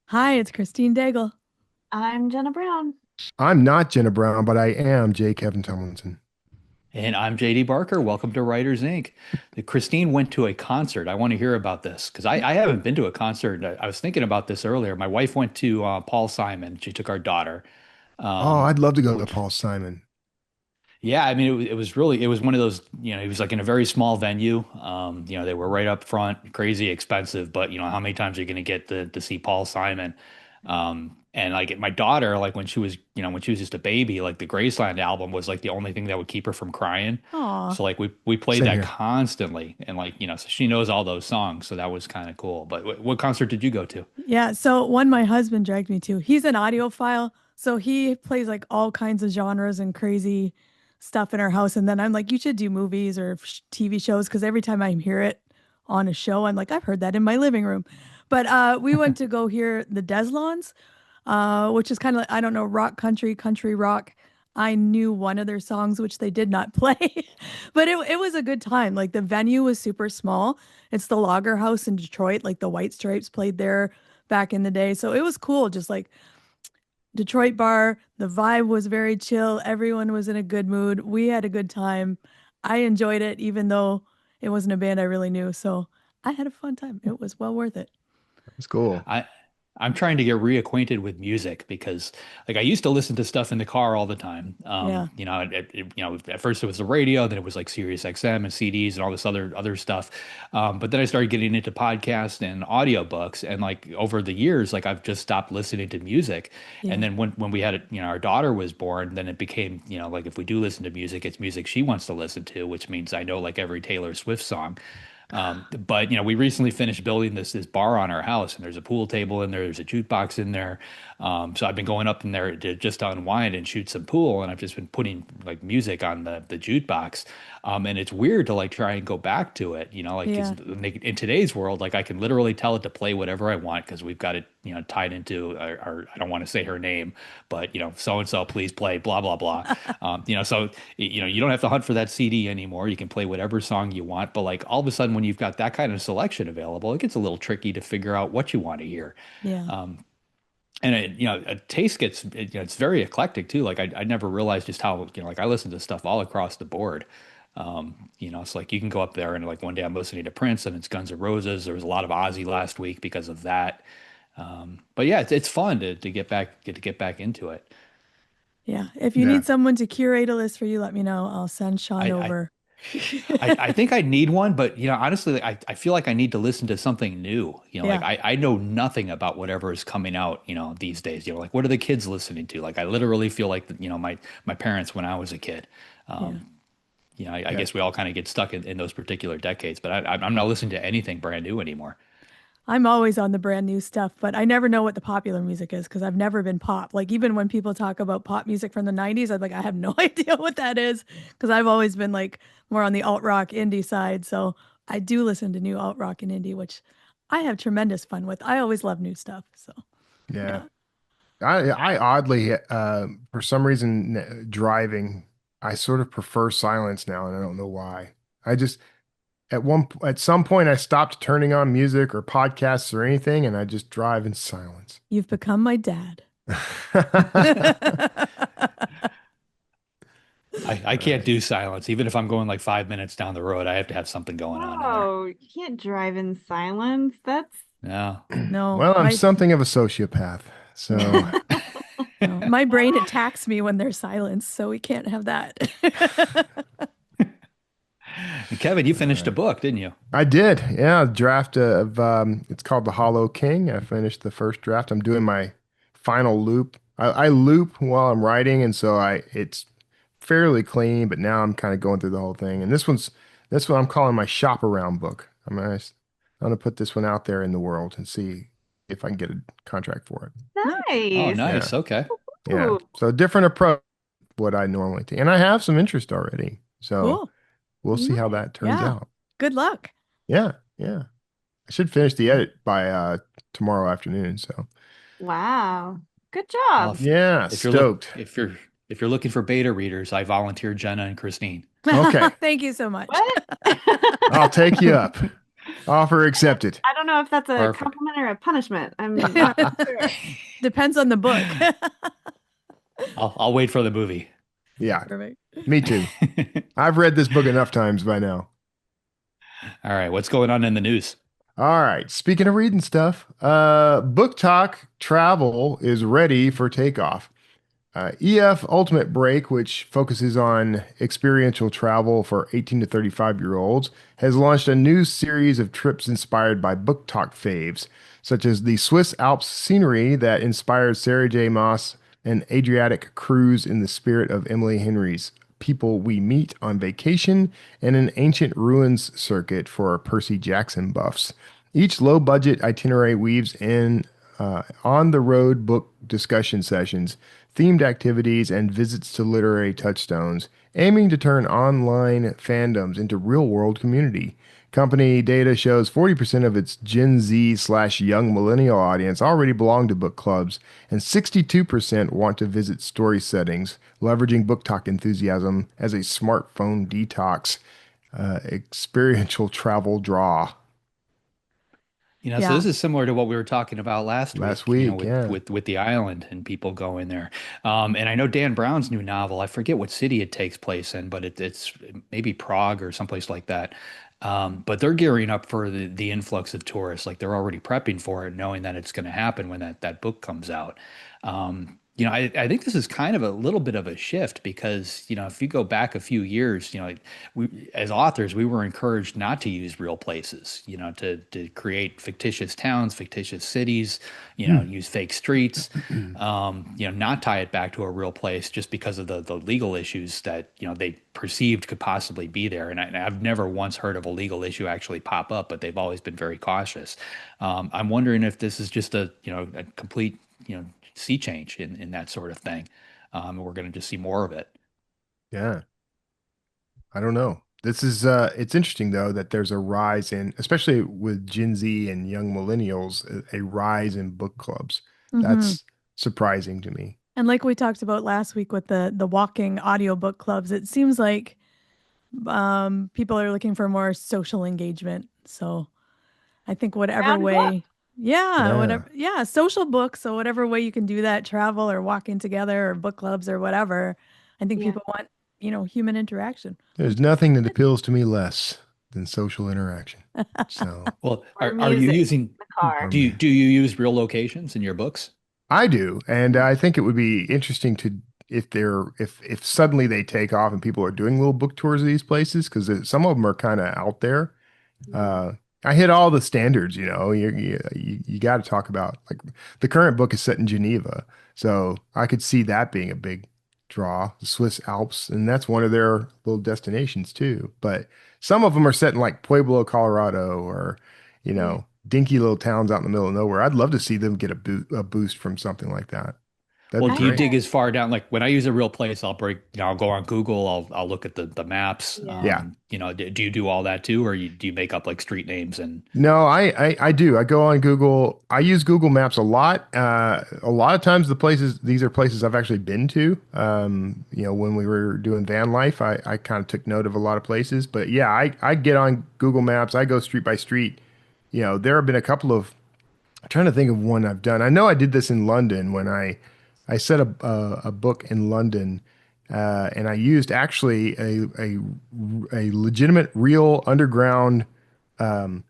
Hi, it's Christine Daigle. I'm Jena Brown. I'm not Jena Brown, but I am Kevin Tumlinson. And I'm JD Barker. Welcome to Writers Inc. Christine went to a concert. I want to hear about this because I haven't been to a concert. I was thinking about this earlier. My wife went to Paul Simon. She took our daughter. Oh, Um, I'd love to go to which, Paul Simon. yeah, I mean, it was really, it was one of those, it was like in a very small venue. They were right up front, crazy expensive, but how many times are you going to get to see Paul Simon? And like my daughter, like when she was just a baby, like the Graceland album was like the only thing that would keep her from crying. Aw. So like we played Same that here. constantly, and like so she knows all those songs, so that was kind of cool. But what concert did you go to? Yeah, so one my husband dragged me to. He's an audiophile, so he plays like all kinds of genres and crazy stuff in our house. And then I'm like, you should do movies or TV shows because every time I hear it on a show, I'm like, I've heard that in my living room. But we went to go hear the Deslons, which is kind of like, I don't know, rock country, country rock. I knew one of their songs, which they did not play, but it was a good time. Like the venue was super small. It's the Lager House in Detroit. Like the White Stripes played there back in the day. So it was cool. Just like Detroit bar, the vibe was very chill. Everyone was in a good mood. We had a good time. I enjoyed it, even though it wasn't a band I really knew. So I had a fun time. It was well worth it. That's cool. I I'm trying to get reacquainted with music because like I used to listen to stuff in the car all the time. Yeah. At first it was the radio, then it was like Sirius XM and CDs and all this other stuff. But then I started getting into podcasts and audiobooks, and like over the years, like I've just stopped listening to music. And Yeah. then when we had our daughter was born, then it became, like if we do listen to music, it's music she wants to listen to, which means I know like every Taylor Swift song. But we recently finished building this bar on our house, and there's a pool table in there, there's a jukebox in there. So I've been going up in there to just unwind and shoot some pool, and I've just been putting like music on the jukebox. And it's weird to like try and go back to it, like 'cause Yeah. in today's world, like I can literally tell it to play whatever I want because we've got it, tied into our I don't want to say her name, but so and so, please play blah blah blah. So you don't have to hunt for that CD anymore. You can play whatever song you want. But like all of a sudden, when you've got that kind of selection available, it gets a little tricky to figure out what you want to hear. Yeah. Um, and a taste gets it's very eclectic too. Like I never realized just how like I listen to stuff all across the board. It's like you can go up there and like one day I'm listening to Prince and it's Guns N' Roses. There was a lot of Ozzy last week because of that. But yeah, it's fun to get back into it. Yeah. If you Yeah. need someone to curate a list for you, let me know. I'll send Sean I, over. I think I need one, but honestly, like, I feel like I need to listen to something new. Like Yeah. I know nothing about whatever is coming out, these days. Like what are the kids listening to? Like I literally feel like my parents when I was a kid. Yeah. Um, I Yeah. guess we all kind of get stuck in those particular decades, but I'm not listening to anything brand new anymore. I'm always on the brand new stuff, but I never know what the popular music is because I've never been pop. Like even when people talk about pop music from the 90s, I'm like, I have no idea what that is because I've always been like more on the alt rock indie side. So I do listen to new alt rock and indie, which I have tremendous fun with. I always love new stuff. So Yeah. yeah. I oddly, for some reason, driving, I sort of prefer silence now, and I don't know why. I just at some point I stopped turning on music or podcasts or anything, and I just drive in silence. You've become my dad. I can't do silence. Even if I'm going like 5 minutes down the road, I have to have something going on in there. Oh, you can't drive in silence. That's No. No, Well, I'm my something of a sociopath, so no, my brain attacks me when there's silence, so we can't have that. And Kevin, you finished a uh, book, didn't you? I did. Yeah, a draft of it's called The Hollow King. I finished the first draft. I'm doing my final loop. I loop while I'm writing, and so I it's fairly clean, but now I'm kind of going through the whole thing. And this one I'm calling my shop around book. I'm gonna put this one out there in the world and see if I can get a contract for it. Nice. Oh, nice. Yeah. nice. Okay. Yeah. Ooh. So different approach what I normally take. And I have some interest already. So Cool. we'll see how Nice. that turns Yeah. out. Good luck. Yeah. Yeah. I should finish the edit by tomorrow afternoon. So Wow. Good Well, job. yeah, if you're look stoked. if you're looking for beta readers, I volunteer Jenna and Christine. Okay. Thank you so much. What? I'll take you up. Offer accepted. I don't know if that's a Perfect. compliment or a punishment. I'm not sure. Depends on the book. I'll wait for the movie. Yeah, Perfect. me too. I've read this book enough times by now. All right, what's going on in the news? All right. Speaking of reading stuff, BookTok Travel is ready for takeoff. EF Ultimate Break, which focuses on experiential travel for 18 to 35-year-olds, has launched a new series of trips inspired by BookTok faves, such as the Swiss Alps scenery that inspired Sarah J. Maas, an Adriatic cruise in the spirit of Emily Henry's People We Meet on Vacation, and an ancient ruins circuit for Percy Jackson buffs. Each low budget itinerary weaves in on the road book discussion sessions, themed activities, and visits to literary touchstones, aiming to turn online fandoms into real world community. Company data shows 40% of its Gen Z/young millennial audience already belong to book clubs, and 62% want to visit story settings, leveraging BookTok enthusiasm as a smartphone detox experiential travel draw. So Yeah. this is similar to what we were talking about last Last week, week, yeah. with the island and people going there. And I know Dan Brown's new novel, I forget what city it takes place in, but it's maybe Prague or someplace like that. But they're gearing up for the influx of tourists. Like they're already prepping for it, knowing that it's going to happen when that book comes out. I think this is kind of a little bit of a shift because, if you go back a few years, we as authors, we were encouraged not to use real places, to create fictitious towns, fictitious cities, use fake streets, not tie it back to a real place just because of the legal issues that, they perceived could possibly be there. And I've never once heard of a legal issue actually pop up, but they've always been very cautious. I'm wondering if this is just a complete, sea change in that sort of thing. We're going to just see more of it. Yeah. I don't know. This is it's interesting though that there's a rise in, especially with Gen Z and young millennials, a rise in book clubs. That's surprising to me. And like we talked about last week with the walking audiobook clubs, it seems like people are looking for more social engagement. So I think whatever Around book. way, yeah, Yeah. whatever, yeah, social books. So whatever way you can do that, travel or walking together or book clubs or whatever, I think Yeah. people want, human interaction. There's nothing that appeals to me less than social interaction. So Well, Or are you music using, in the car. do you use real locations in your books? I do, and I think it would be interesting to if suddenly they take off and people are doing little book tours of these places because some of them are kind of out there. Uh, I hit all the standards, you got to talk about like the current book is set in Geneva, so I could see that being a big draw, the Swiss Alps, and that's one of their little destinations too. But some of them are set in like Pueblo, Colorado, or Yeah. dinky little towns out in the middle of nowhere. I'd love to see them get a boost from something like that. That'd Well, be do you great. dig as far down? Like when I use a real place, I'll go on Google, I'll look at the maps. Yeah. Do you do all that too, or do you make up like street names and? No, I do. I go on Google. I use Google Maps a lot. A lot of times these are places I've actually been to. When we were doing van life, I kind of took note of a lot of places. But yeah, I get on Google Maps. I go street by street. There have been a couple of, I'm trying to think of one I've done. I know I did this in London when I set a book in London, and I used actually a legitimate real underground. Well,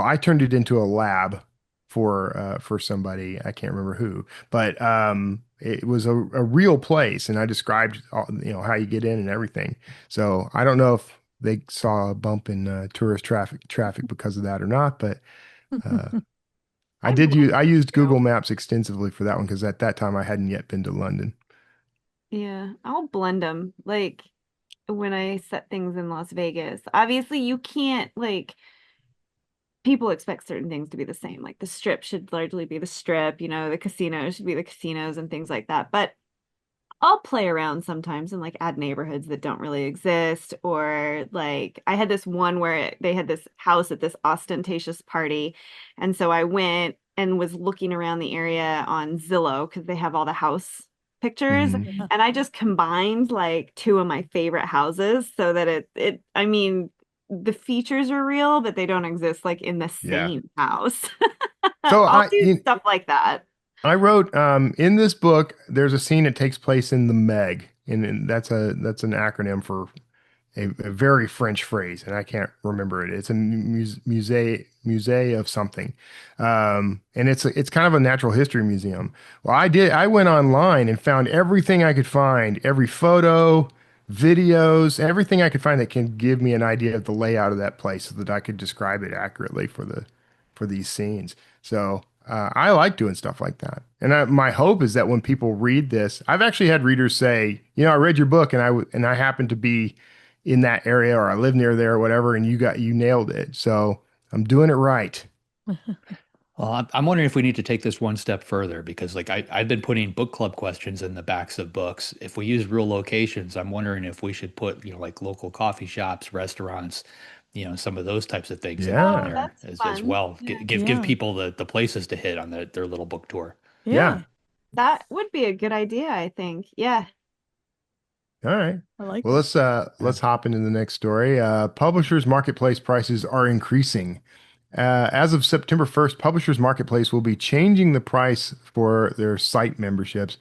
I turned it into a lab for somebody. I can't remember who, but it was a real place, and I described how you get in and everything. So I don't know if they saw a bump in tourist traffic because of that or not, but I used Google Maps extensively for that one because at that time I hadn't yet been to London. Yeah, I'll blend them. Like when I set things in Las Vegas, obviously you can't people expect certain things to be the same. Like the strip should largely be the strip, the casinos should be the casinos and things like that. But I'll play around sometimes and add neighborhoods that don't really exist. Or I had this one where they had this house at this ostentatious party. And so I went and was looking around the area on Zillow because they have all the house pictures. Mhm. And I just combined two of my favorite houses so that I mean, the features are real, but they don't exist like in the Yeah. same house. So I'll do stuff like that. I wrote in this book, there's a scene that takes place in the Meg, and that's an acronym for a very French phrase, and I can't remember it. It's a musée of something, and it's kind of a natural history museum. Well, I went online and found everything I could find, every photo, videos, everything I could find that can give me an idea of the layout of that place, so that I could describe it accurately for these scenes. So I like doing stuff like that. And my hope is that when people read this, I've actually had readers say, I read your book and I happen to be in that area, or I live near there or whatever, and you nailed it. So I'm doing it right. Well, I'm wondering if we need to take this one step further, because like I've been putting book club questions in the backs of books. If we use real locations, I'm wondering if we should put, like local coffee shops, restaurants, some of those types of things in Yeah. there That's as fun. well. Yeah. Give people the places to hit on their little book tour. Yeah. That would be a good idea, I think. Yeah. All right. I like Well, it. let's hop into the next story. Publishers marketplace prices are increasing. As of September 1st, Publishers Marketplace will be changing the price for their site memberships.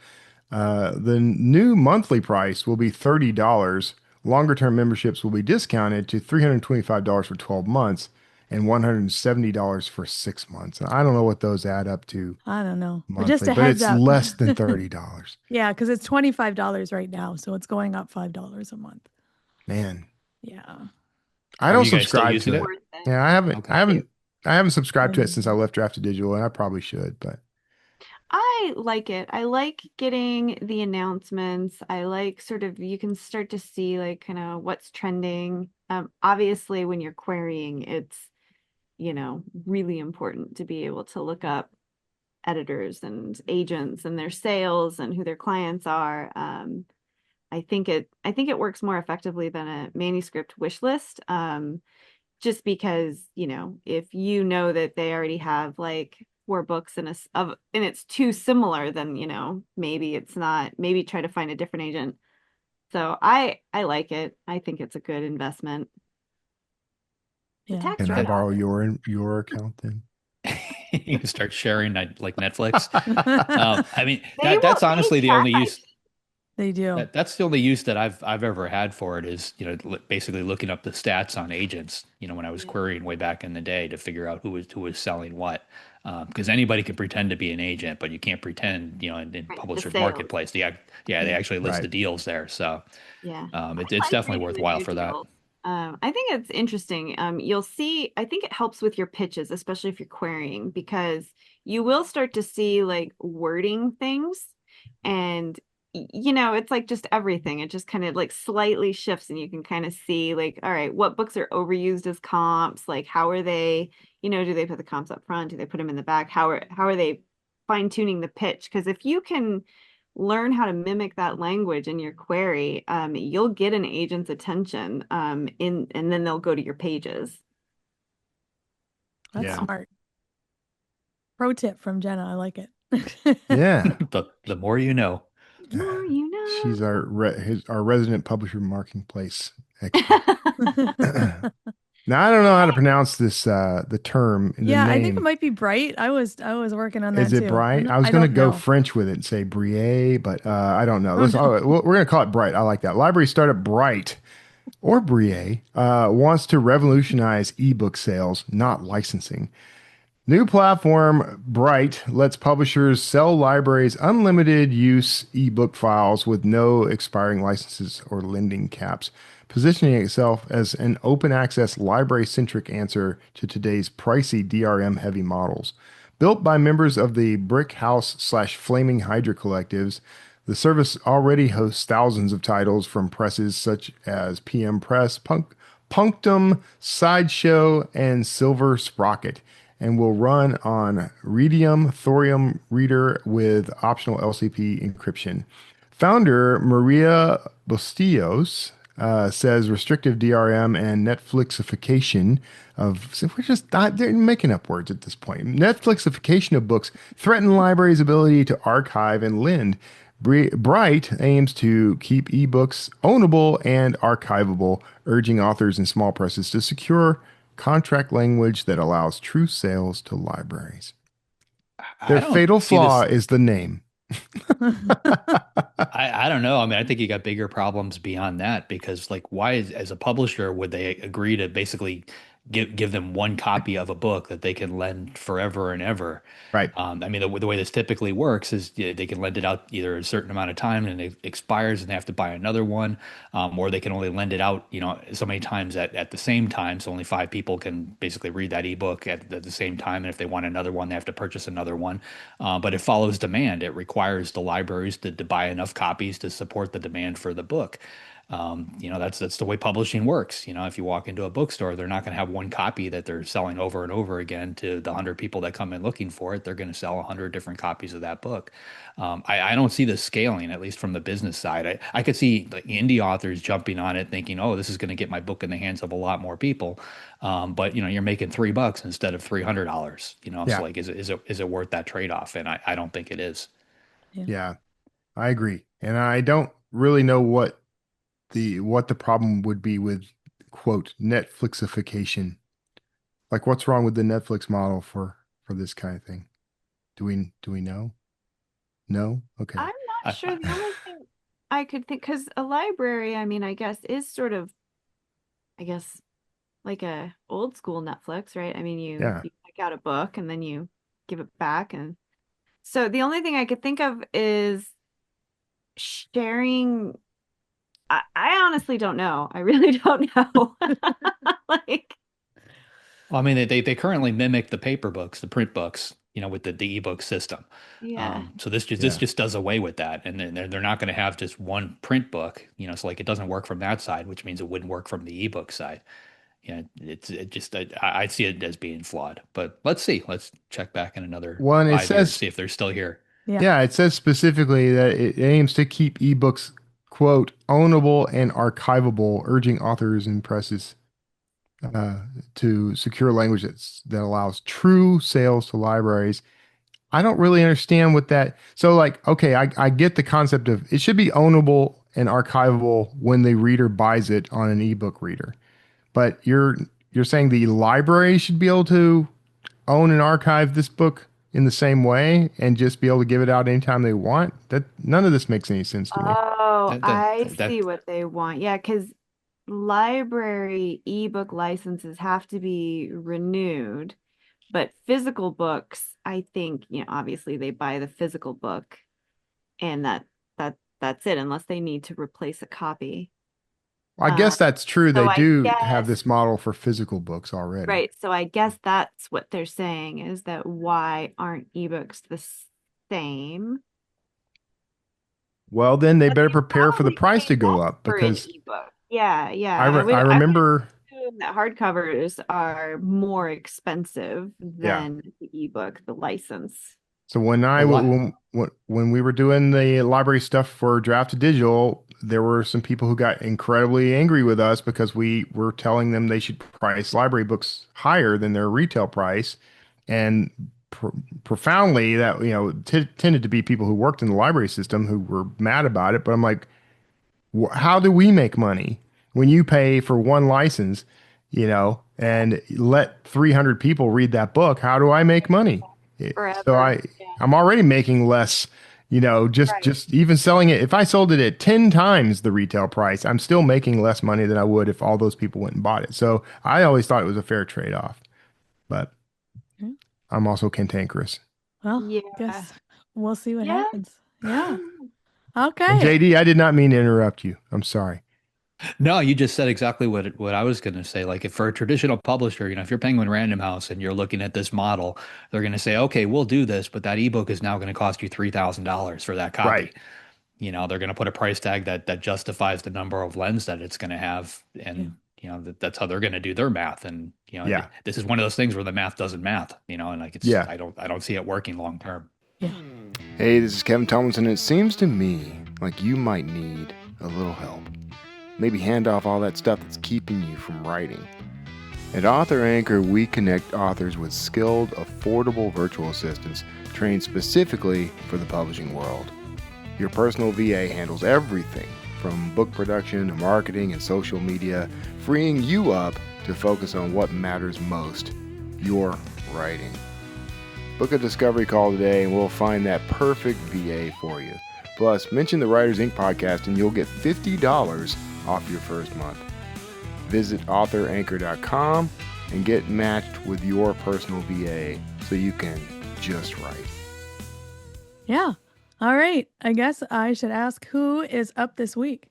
The new monthly price will be $30. Longer term memberships will be discounted to $325 for 12 months and $170 for 6 months. And I don't know what those add up to I don't know. But monthly, just a but heads it's up. less than $30. Yeah, because it's $25 right now, so it's going up $5 a month. Man, Yeah. I Are don't you guys still subscribe using to it? it. Worth it. Yeah, Okay. I haven't subscribed to it since I left Drafted Digital, and I probably should, but I like it. I like getting the announcements. I like sort of you can start to see like kind of what's trending. Obviously when you're querying, it's, really important to be able to look up editors and agents and their sales and who their clients are. I think it works more effectively than a manuscript wish list. Just because, if you know that they already have like 4 books and it's too similar, then, maybe it's not, maybe try to find a different agent. So I like it. I think it's a good investment. The Yeah. tax can I write-off. borrow your account then? You can start sharing like Netflix. I mean, They that's will- they honestly the only charge. use. They do. That's the only use that I've ever had for it is, basically looking up the stats on agents, when I was Yeah. querying way back in the day to figure out who was selling what. Because anybody can pretend to be an agent, but you can't pretend, in Right, the Publishers sales. Marketplace. They actually list Right. the deals there. So Yeah. it's I like definitely reading the worthwhile new for that. deals. I think it's interesting. You'll see, I think it helps with your pitches, especially if you're querying, because you will start to see like wording things and it's like just everything. It just kind of like slightly shifts and you can kind of see like, all right, what books are overused as comps? Like how are they, do they put the comps up front? Do they put them in the back? How are they fine tuning the pitch? Because if you can learn how to mimic that language in your query, you'll get an agent's attention, and then they'll go to your pages. That's Yeah. smart. Pro tip from Jenna. I like it. Yeah. The more you know. The more you know. She's our resident publisher marketplace expert. Now I don't know how to pronounce this the term. The Yeah, name. I think it might be Bright. I was working on that Is it too. Bright? I was going to don't go know. French with it and say Briet, but I don't know. Oh, no. We're going to call it Bright. I like that. Library startup Bright or Briet wants to revolutionize ebook sales, not licensing. New platform Bright lets publishers sell libraries unlimited use ebook files with no expiring licenses or lending caps, positioning itself as an open access library centric answer to today's pricey DRM heavy models. Built by members of the Brick House / Flaming Hydra collectives, the service already hosts thousands of titles from presses such as PM Press, Punctum, Sideshow, and Silver Sprocket, and will run on Rhedium Thorium Reader with optional LCP encryption. Founder Maria Bustillos says restrictive DRM and Netflixification of, so we're just they're making up words at this point. Netflixification of books threaten libraries' ability to archive and lend, Briet aims to keep ebooks ownable and archivable, urging authors and small presses to secure contract language that allows true sales to libraries. I Their don't fatal see flaw this. is the name. I don't know. I mean, I think you got bigger problems beyond that because, like, why as a publisher would they agree to basically give them one copy of a book that they can lend forever and ever? Right. I mean, the way this typically works is they can lend it out either a certain amount of time and it expires and they have to buy another one, or they can only lend it out, so many times at the same time. So only 5 people can basically read that ebook at the same time. And if they want another one, they have to purchase another one. But it follows demand. It requires the libraries to buy enough copies to support the demand for the book. That's the way publishing works. If you walk into a bookstore, they're not going to have one copy that they're selling over and over again to the 100 people that come in looking for it. They're going to sell 100 different copies of that book. I don't see this scaling, at least from the business side. I could see like indie authors jumping on it, thinking, "Oh, this is going to get my book in the hands of a lot more people." But you're making $3 instead of $300. Yeah. So like, is it worth that trade-off? And I don't think it is. Yeah, I agree. And I don't really know what the problem would be with quote Netflixification. Like what's wrong with the Netflix model for this kind of thing? Do we know? No? Okay. I'm not sure. The only thing I could think, because a library, I mean, I guess is sort of, I guess, like a old school Netflix, right? I mean, you pick out a book and then you give it back. And so the only thing I could think of is sharing. I honestly don't know. I really don't know. Like, Well, I mean, they currently mimic the paper books, the print books, with the ebook system. yeah. So this just does away with that, and then they're not going to have just one print book. So like it doesn't work from that side, which means it wouldn't work from the ebook side. I see it as being flawed. But let's see. Let's check back in another One, it 5 years, says, see if they're still here. yeah, it says specifically that it aims to keep ebooks, quote, ownable and archivable, urging authors and presses to secure language that allows true sales to libraries. I don't really understand what that. So like, okay, I get the concept of it should be ownable and archivable when the reader buys it on an ebook reader. But you're saying the library should be able to own and archive this book in the same way and just be able to give it out anytime they want? That none of this makes any sense to me. Oh, I That see what they want. Yeah, because library ebook licenses have to be renewed, but physical books, I think, obviously they buy the physical book and that's it, unless they need to replace a copy. I guess that's true. So They I do guess, have this model for physical books already. right. So I guess that's what they're saying is that why aren't ebooks the same? Well, then they But better they prepare for the probably price pay to go less up for an because ebook. Yeah. I I remember. would assume that hardcovers are more expensive Yeah. than the ebook, the license. So when when we were doing the library stuff for Draft to Digital, there were some people who got incredibly angry with us because we were telling them they should price library books higher than their retail price, and profoundly that tended to be people who worked in the library system who were mad about it. But I'm like, how do we make money when you pay for one license, and let 300 people read that book? How do I make money? Forever. So I'm already making less, just even selling it. If I sold it at 10 times the retail price, I'm still making less money than I would if all those people went and bought it. So I always thought it was a fair trade-off, but I'm also cantankerous. Well, Yeah. guess we'll see what Yeah. happens. Yeah. Okay. And JD, I did not mean to interrupt you. I'm sorry. No, you just said exactly what I was going to say. Like if for a traditional publisher, if you're Penguin Random House and you're looking at this model, they're going to say, okay, we'll do this, but that ebook is now going to cost you $3,000 for that copy. Right. They're going to put a price tag that justifies the number of lens that it's going to have. And, that's how they're going to do their math. And, this is one of those things where the math doesn't math, and like I don't see it working long term. Yeah. Hey, this is Kevin Tumlinson, and it seems to me like you might need a little help. Maybe hand off all that stuff that's keeping you from writing. At Author Anchor, we connect authors with skilled, affordable virtual assistants trained specifically for the publishing world. Your personal VA handles everything from book production to marketing and social media, freeing you up to focus on what matters most, your writing. Book a discovery call today and we'll find that perfect VA for you. Plus, mention the Writers Inc. podcast and you'll get $50 off your first month. Visit authoranchor.com and get matched with your personal VA so you can just write. Yeah. All right. I guess I should ask who is up this week.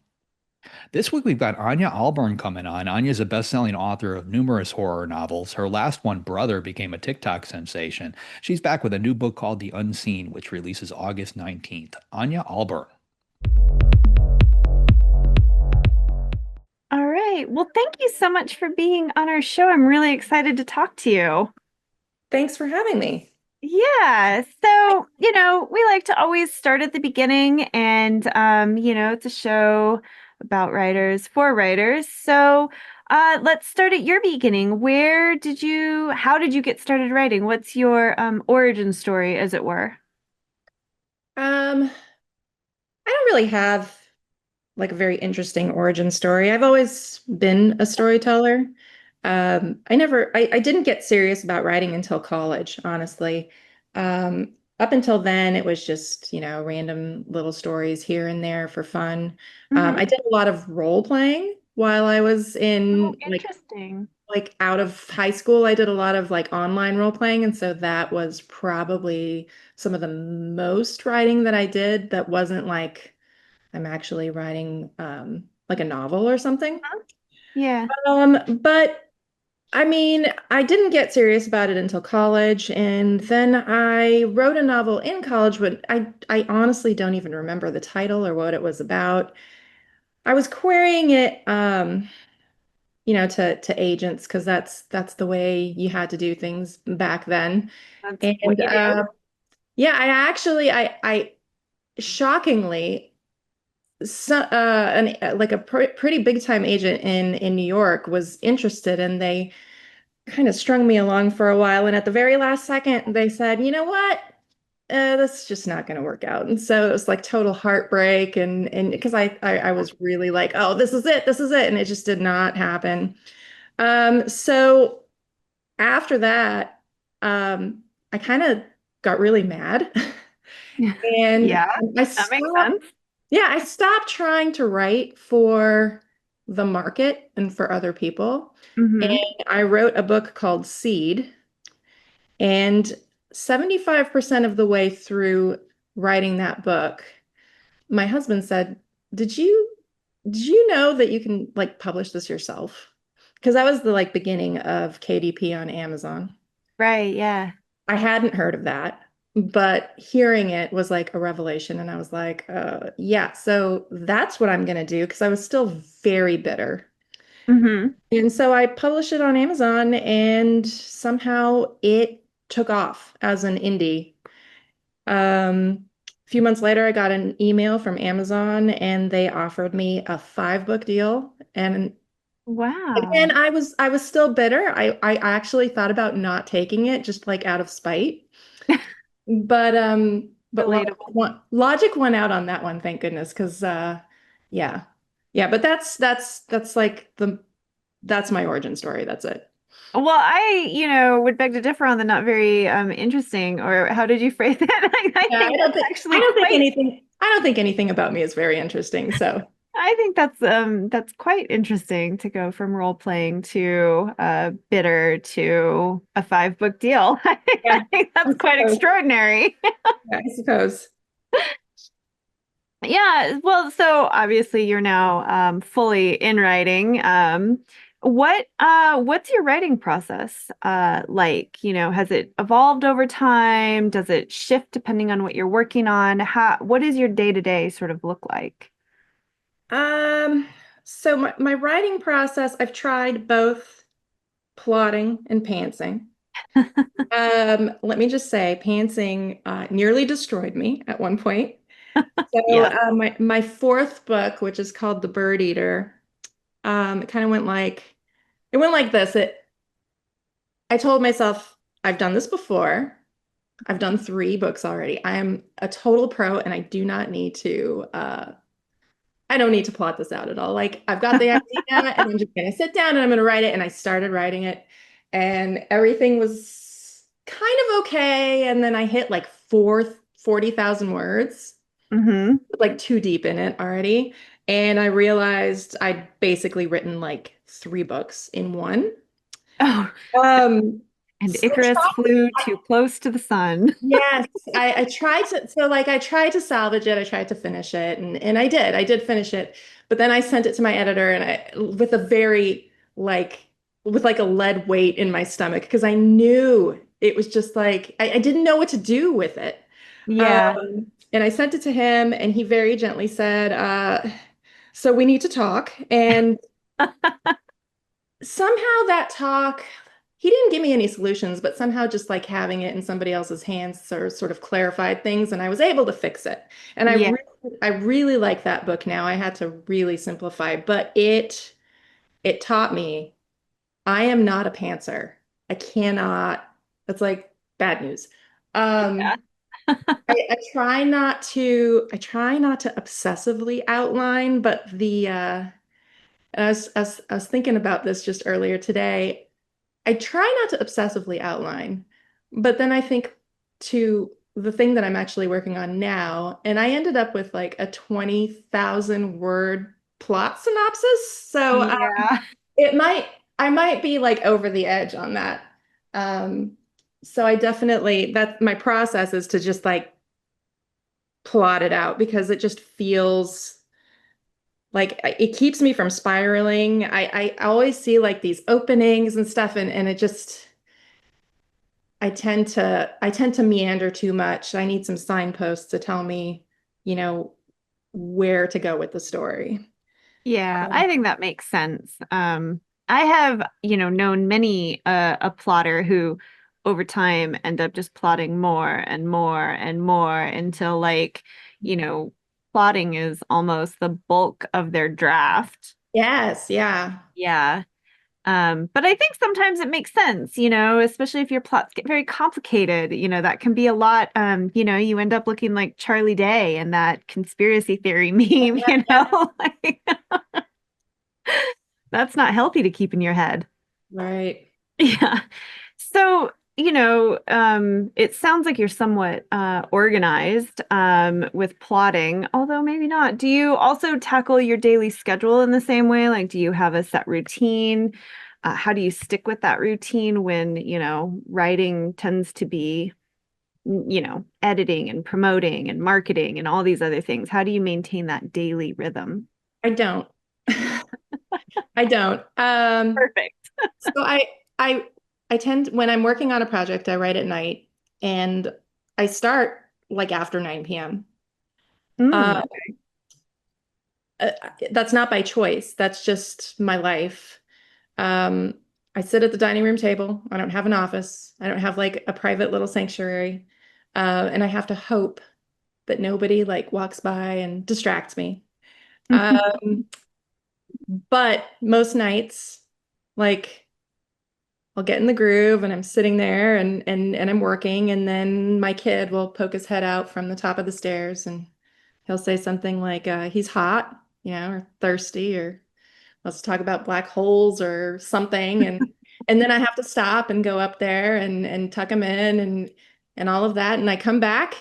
This week we've got Ania Ahlborn coming on. Ania is a best-selling author of numerous horror novels. Her last one, Brother, became a TikTok sensation. She's back with a new book called The Unseen, which releases August 19th. Ania Ahlborn. All right. Well, thank you so much for being on our show. I'm really excited to talk to you. Thanks for having me. Yeah. So, we like to always start at the beginning and, it's a show about writers for writers. So, let's start at your beginning. How did you get started writing? What's your origin story, as it were? I don't really have like a very interesting origin story. I've always been a storyteller. I didn't get serious about writing until college, honestly. Up until then, it was just, random little stories here and there for fun. I did a lot of role playing while I was in Interesting. like out of high school. I did a lot of like online role playing. And so that was probably some of the most writing that I did that wasn't like I'm actually writing like a novel or something. Yeah. But I mean, I didn't get serious about it until college, and then I wrote a novel in college, but I honestly don't even remember the title or what it was about. I was querying it, to agents because that's the way you had to do things back then. That's And what you do. yeah, I shockingly, like a pretty big time agent in New York was interested, and they kind of strung me along for a while. And at the very last second, they said, you know what? That's just not going to work out. And so it was like total heartbreak. And because I was really like, oh, this is it. This is it. And it just did not happen. So after that, I kind of got really mad. And Yeah, I that makes stopped, sense. yeah, I stopped trying to write for the market and for other people. And I wrote a book called Seed. And 75% of the way through writing that book, my husband said, "Did you know that you can like publish this yourself?" Because that was the like beginning of KDP on Amazon. Right. Yeah. I hadn't heard of that, but hearing it was like a revelation. And I was like, yeah, so that's what I'm going to do because I was still very bitter. And so I published it on Amazon and somehow it took off as an indie. A few months later, I got an email from Amazon and they offered me a 5-book deal. And Wow. again, I was still bitter. I actually thought about not taking it just like out of spite. But Relatable. logic went out on that one, thank goodness, because yeah. Yeah, but that's like that's my origin story. That's it. Well, I would beg to differ on the not very interesting, or how did you phrase that? I Yeah, think that's actually I don't think anything about me is very interesting. So I think that's quite interesting to go from role playing to bitter to a 5-book deal. yeah, I think I that's quite suppose. extraordinary. I suppose. Yeah, well, so obviously you're now fully in writing. What's your writing process like? Has it evolved over time? Does it shift depending on what you're working on? What does your day-to-day sort of look like? Um, so my writing process, I've tried both plotting and pantsing. Let me just say, pantsing nearly destroyed me at one point. So Yeah. my fourth book, which is called The Bird Eater, it kind of went like this. I told myself, I've done this before. I've done 3 books already. I am a total pro and I do not need to I don't need to plot this out at all. Like I've got the idea and I'm just gonna sit down and I'm gonna write it. And I started writing it and everything was kind of okay. And then I hit like 40,000 words, Mm-hmm. like too deep in it already. And I realized I'd basically written like 3 books in one. Oh, Um, and so Icarus flew too close to the sun. yes, I tried to, so like I tried to salvage it, I tried to finish it, and I did finish it. But then I sent it to my editor and I with a very like with like a lead weight in my stomach because I knew it was just like I didn't know what to do with it. Yeah. And I sent it to him and he very gently said, so we need to talk. And somehow that talk, he didn't give me any solutions, but somehow just like having it in somebody else's hands sort of clarified things and I was able to fix it. And Yeah. I really like that book now. I had to really simplify, but it taught me I am not a pantser. I cannot, that's like bad news. Yeah. I try not to obsessively outline, but I was thinking about this just earlier today. I try not to obsessively outline, but then I think to the thing that I'm actually working on now, and I ended up with like a 20,000 word plot synopsis. So Yeah. it might, I might be like over the edge on that. Um, so I definitely, that my process is to just like plot it out because it just feels like it keeps me from spiraling. I always see like these openings and stuff and it just I tend to meander too much. I need some signposts to tell me, you know, where to go with the story. Yeah, I think that makes sense. I have, known many a plotter who over time end up just plotting more and more and more until like, plotting is almost the bulk of their draft. Yes, yeah. Yeah. But I think sometimes it makes sense, especially if your plots get very complicated, that can be a lot. You end up looking like Charlie Day and that conspiracy theory meme, like that's not healthy to keep in your head. Right. Yeah. So, it sounds like you're somewhat organized with plotting, although maybe not. Do you also tackle your daily schedule in the same way? Like, do you have a set routine? How do you stick with that routine when, writing tends to be, editing and promoting and marketing and all these other things? How do you maintain that daily rhythm? I don't. I don't. Perfect. So I I tend when I'm working on a project, I write at night and I start like after 9 p.m. Mm, Uh, uh, that's not by choice. That's just my life. Um, I sit at the dining room table. I don't have an office. I don't have like a private little sanctuary. And I have to hope that nobody like walks by and distracts me. Um, but most nights, like I'll get in the groove and I'm sitting there and I'm working and then my kid will poke his head out from the top of the stairs and he'll say something like he's hot, or thirsty or let's talk about black holes or something and then I have to stop and go up there and tuck him in and all of that and I come back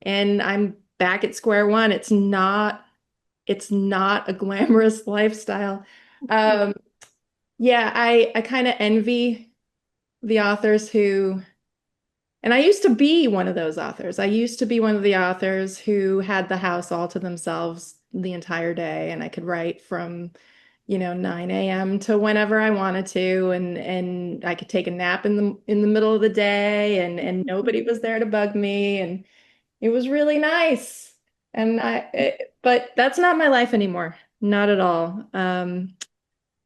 and I'm back at square one. It's not a glamorous lifestyle. Um, yeah, I kind of envy the authors who, and I used to be one of those authors. I used to be one of the authors who had the house all to themselves the entire day, and I could write from, 9 a.m. to whenever I wanted to, and I could take a nap in the middle of the day, and nobody was there to bug me, and it was really nice. But that's not my life anymore, not at all.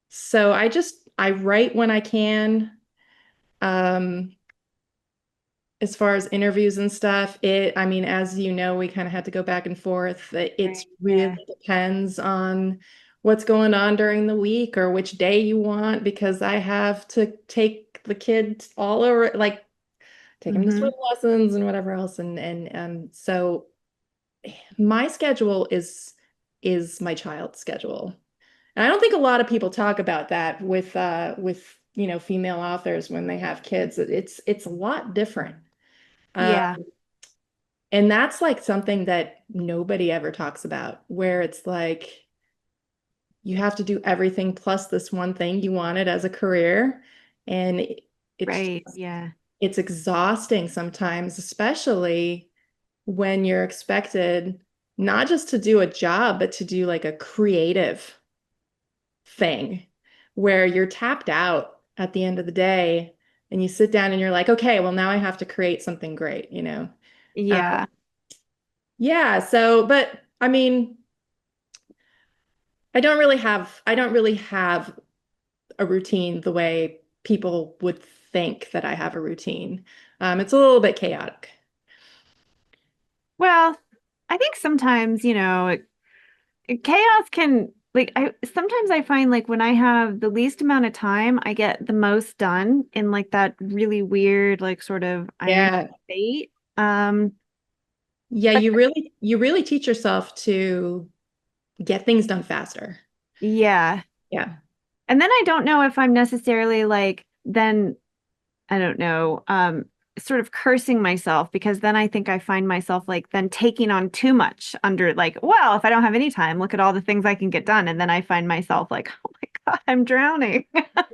So I write when I can. Um, as far as interviews and stuff, I mean, as you know, we kind of had to go back and forth. It's Right. really Yeah. depends on what's going on during the week or which day you want, because I have to take the kids all over, like take him to Mhm. swim lessons and whatever else. So my schedule is my child's schedule. And I don't think a lot of people talk about that with female authors when they have kids. It's a lot different. Yeah. And that's like something that nobody ever talks about, where it's like you have to do everything plus this one thing you wanted as a career. And Right. Yeah. it's exhausting sometimes, especially when you're expected not just to do a job, but to do like a creative thing where you're tapped out at the end of the day and you sit down and you're like, okay, well, now I have to create something great, you know? Yeah. Yeah. So, but I mean, I don't really have a routine the way people would think that I have a routine. It's a little bit chaotic. Well, I think sometimes, chaos can like I sometimes I find like when I have the least amount of time, I get the most done in like that really weird, like sort of iron Yeah. state. Yeah, But you really teach yourself to get things done faster. yeah. Yeah. And then I don't know if I'm necessarily like then I don't know, sort of cursing myself because then I think I find myself like then taking on too much under like, well, if I don't have any time, look at all the things I can get done. And then I find myself like, oh my God, I'm drowning.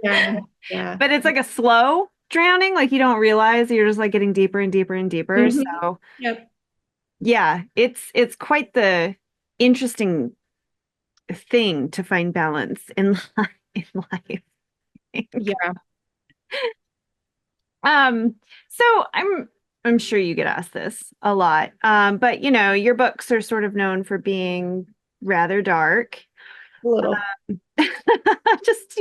Yeah. Yeah. But it's like a slow drowning, like you don't realize you're just like getting deeper and deeper and deeper. Mhm. So Yep. yeah, it's quite the interesting thing to find balance in in life. Yeah. Um, so I'm sure you get asked this a lot. But your books are sort of known for being rather dark. A little. Just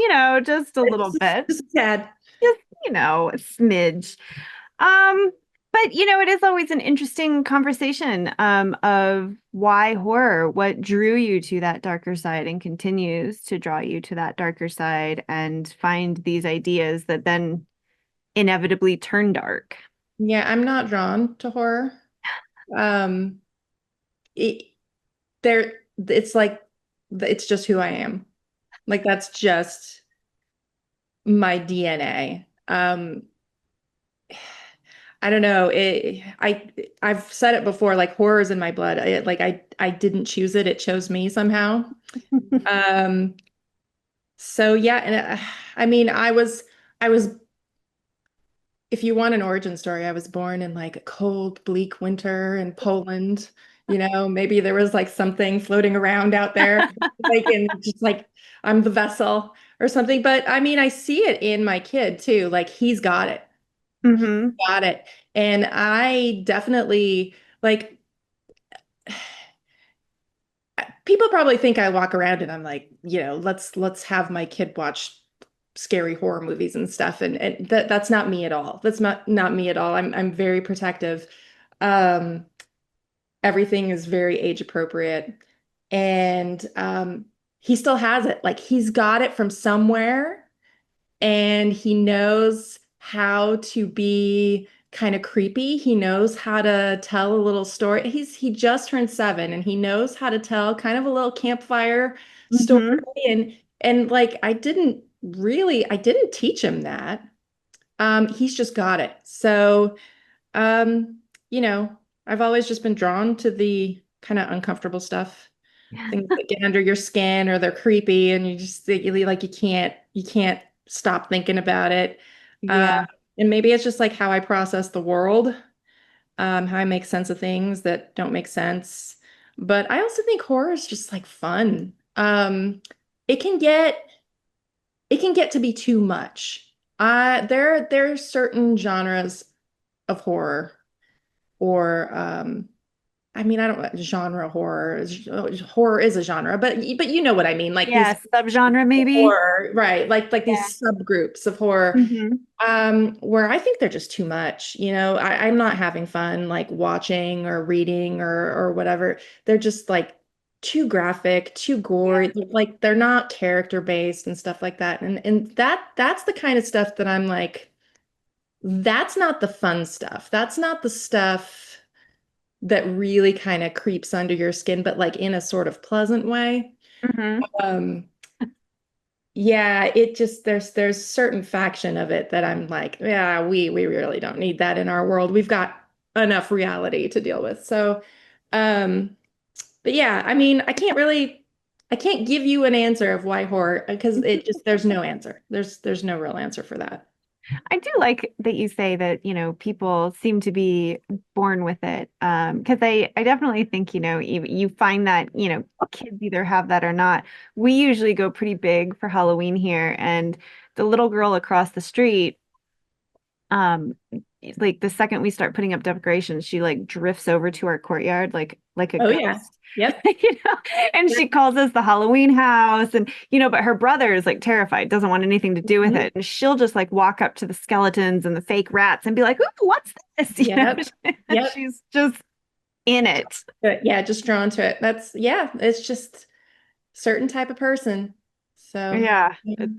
a little bit. Just a tad. Just, a smidge. Um, but it is always an interesting conversation of why horror, what drew you to that darker side and continues to draw you to that darker side and find these ideas that then inevitably turn dark. Yeah, I'm not drawn to horror. Um, it, there, it's like it's just who I am. Like that's just my DNA. I don't know. I've said it before, like horror is in my blood. I didn't choose it. It chose me somehow. Um, so yeah, and I mean, I was if you want an origin story, I was born in like a cold, bleak winter in Poland. Maybe there was like something floating around out there, like and just like I'm the vessel or something. But I mean, I see it in my kid too. Like he's got it. Hmm. Got it. And I definitely like people probably think I walk around and I'm like, let's have my kid watch scary horror movies and stuff. And that's not me at all. That's not me at all. I'm very protective. Um, Everything is very age appropriate. And he still has it. Like he's got it from somewhere and he knows how to be kind of creepy. He knows how to tell a little story. He just turned 7 and he knows how to tell kind of a little campfire story. Hmm. And like I didn't teach him that. He's just got it. So you know, I've always just been drawn to the kind of uncomfortable stuff. Things that get under your skin or they're creepy and you just think like you can't stop thinking about it. Yeah. And maybe it's just like how I process the world, how I make sense of things that don't make sense. But I also think horror is just like fun. It can get it can get to be too much. There are certain genres of horror or I mean, I don't genre horror. Horror is a genre, but you know what I mean, like these Yeah, subgenre maybe. horror, right? Like Yeah. these subgroups of horror, Hmm. where I think they're just too much. I'm not having fun like watching or reading or whatever. They're just like too graphic, too Yeah. gory. Like they're not character based and stuff like that. And that's the kind of stuff that I'm like, that's not the fun stuff. That's not the stuff that really kind of creeps under your skin, but like in a sort of pleasant way. Mhm. Um, yeah, it just there's certain faction of it that I'm like, yeah, we really don't need that in our world. We've got enough reality to deal with. So, but yeah, I mean, I can't give you an answer of why horror because it just there's no answer. There's no real answer for that. I do like that you say that, people seem to be born with it. Because I definitely think, you find that, kids either have that or not. We usually go pretty big for Halloween here, and the little girl across the street, like the second we start putting up decorations, she like drifts over to our courtyard like a Oh yeah. ghost. Yep. And she calls us the Halloween house, and but her brother is like terrified, doesn't want anything to do with Mhm. it, and she'll just like walk up to the skeletons and the fake rats and be like, "Ooh, what's this?" Yep. Yep. She's just in it. But yeah, just drawn to it. Yeah, it's just certain type of person. So Yeah, it's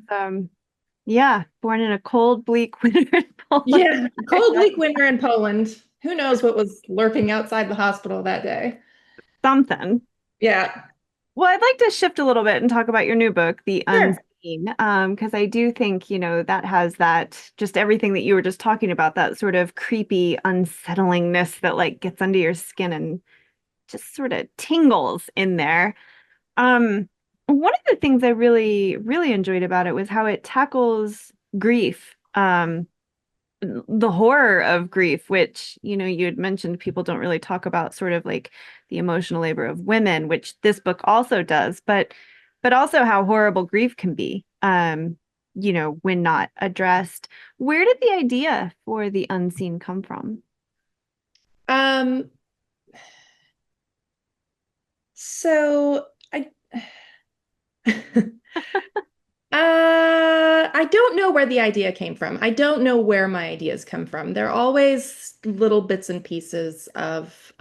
yeah, born in a cold, bleak winter in Poland. yeah, cold bleak winter in Poland. Who knows what was lurking outside the hospital that day? Something. Yeah, Well, I'd like to shift a little bit and talk about your new book, The sure. Unseen, because I do think, that has that, just everything that you were just talking about, that sort of creepy unsettlingness that like gets under your skin and just sort of tingles in there. One of the things I really, really enjoyed about it was how it tackles grief. The horror of grief, which, you had mentioned people don't really talk about sort of like the emotional labor of women, which this book also does, but also how horrible grief can be, when not addressed. Where did the idea for the unseen come from? Um, so I I don't know where the idea came from. I don't know where my ideas come from. They're always little bits and pieces of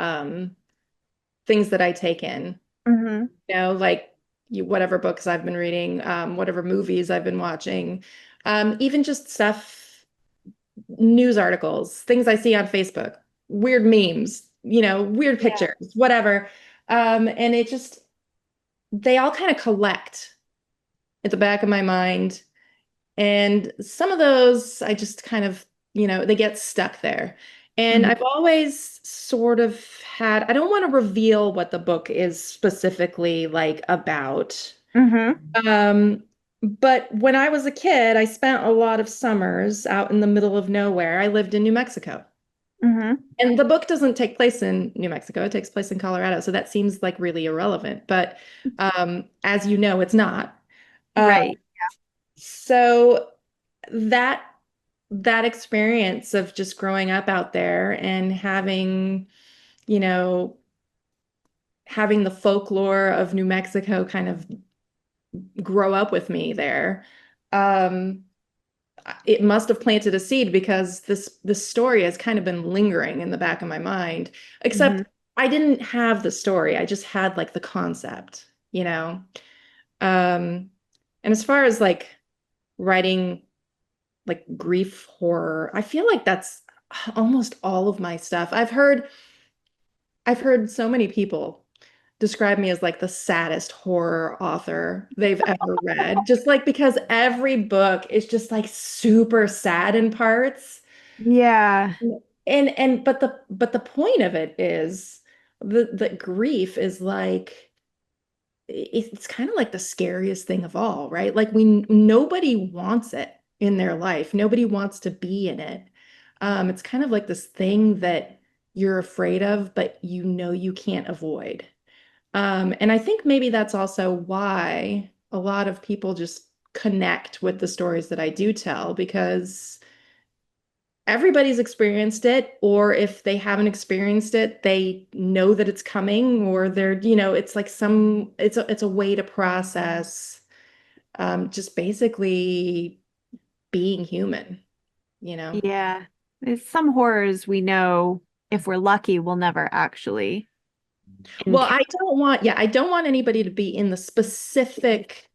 things that I take in. Mm-hmm. Like whatever books I've been reading, whatever movies I've been watching, even just stuff, news articles, things I see on Facebook, weird memes, weird Yeah. pictures, whatever. And they all kind of collect at the back of my mind. And some of those I just kind of, they get stuck there. And Mm-hmm. I've always sort of I don't want to reveal what the book is specifically like about. Mm-hmm. But when I was a kid, I spent a lot of summers out in the middle of nowhere. I lived in New Mexico. Mm-hmm. And the book doesn't take place in New Mexico, it takes place in Colorado. So that seems like really irrelevant. But as you know, it's not. Uh, Right. so that that experience of just growing up out there and you know, having the folklore of New Mexico kind of grow up with me there. Um, it must have planted a seed because this story has kind of been lingering in the back of my mind. Mm-hmm. Except I didn't have the story. I just had like the concept, you know. Um, and as far as like writing like grief horror, I feel like that's almost all of my stuff. I've heard so many people describe me as like the saddest horror author they've ever read. Just like because every book is just like super sad in parts. Yeah. And but the point of it is the grief is like it's kind of like the scariest thing of all, right? Like nobody wants it in their life. Nobody wants to be in it. It's kind of like this thing that you're afraid of, but you can't avoid. And I think maybe that's also why a lot of people just connect with the stories that I do tell because everybody's experienced it, or if they haven't experienced it, they know that it's coming, or it's like it's a way to process just basically being human, you know? Yeah. There's some horrors we know, if we're lucky, we'll never actually Well, encounter. I don't want anybody to be in the specific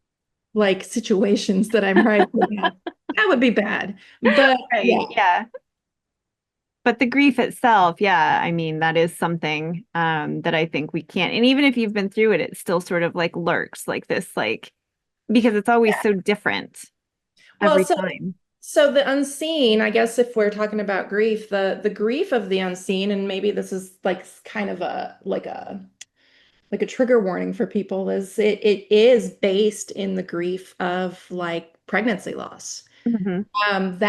like situations that I'm writing about. That would be bad. But Right. yeah, Yeah. But the grief itself, yeah, I mean, that is something that I think we can't. And even if you've been through it, it still sort of like lurks like this, like because it's always so different Well, every so time. so the unseen, I guess if we're talking about grief, the grief of the unseen, and maybe this is like kind of a trigger warning for people, is it is based in the grief of like pregnancy loss. Mhm.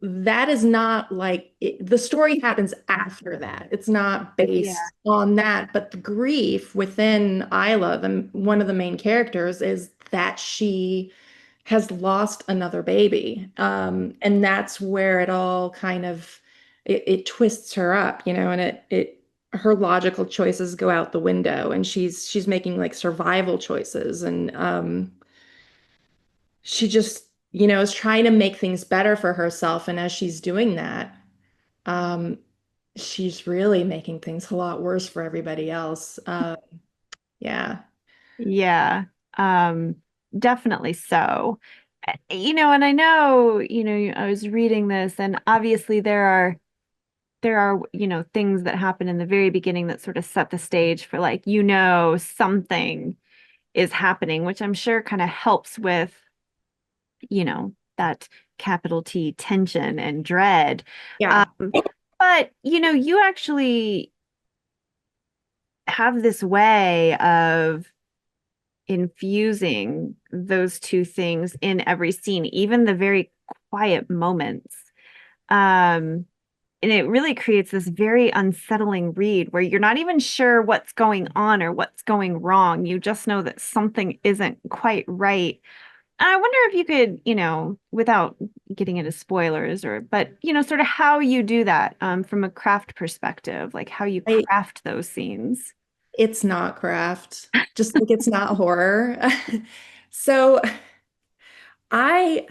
That is not like the story happens after that. It's not Yeah. based on that, but the grief within Isla, one of the main characters, is that she has lost another baby. And that's where it all kind of it twists her up, and it her logical choices go out the window, and she's making like survival choices, and she just, is trying to make things better for herself. And as she's doing that, um, she's really making things a lot worse for everybody else. Yeah. Yeah. Um, Definitely so. And I know, I was reading this and obviously there are, things that happen in the very beginning that sort of set the stage for like, something is happening, which I'm sure kind of helps with, that capital T tension and dread. Yeah. But, you actually have this way of infusing those two things in every scene, even the very quiet moments. Um, and it really creates this very unsettling read where you're not even sure what's going on or what's going wrong. You just know that something isn't quite right. And I wonder if you could, without getting into spoilers but, sort of how you do that from a craft perspective, like how you I, craft those scenes. it's not craft, just like it's not horror. So I,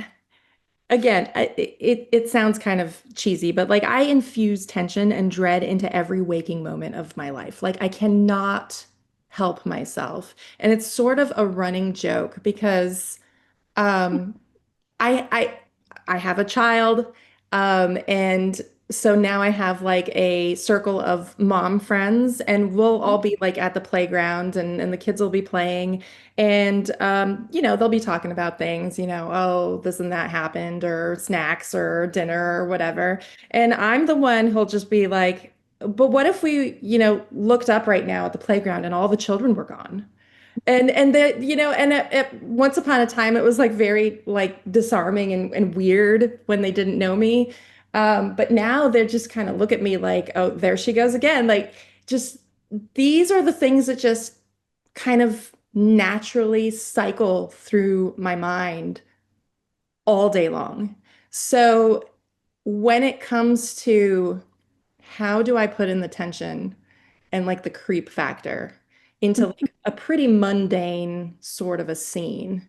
again, it sounds kind of cheesy, but like I infuse tension and dread into every waking moment of my life. Like I cannot help myself. And it's sort of a running joke because um I I have a child, and so now I have like a circle of mom friends, and we'll all be like at the playground, and the kids will be playing, and they'll be talking about things, oh, this and that happened, or snacks, or dinner, or whatever, and I'm the one who'll just be like, but what if we, looked up right now at the playground and all the children were gone? And that, and once upon a time, it was like very like disarming and weird when they didn't know me. But now they're just kind of look at me like, oh, there she goes again. Like, just these are the things that just kind of naturally cycle through my mind all day long. So when it comes to how do I put in the tension and like the creep factor into like a pretty mundane sort of a scene.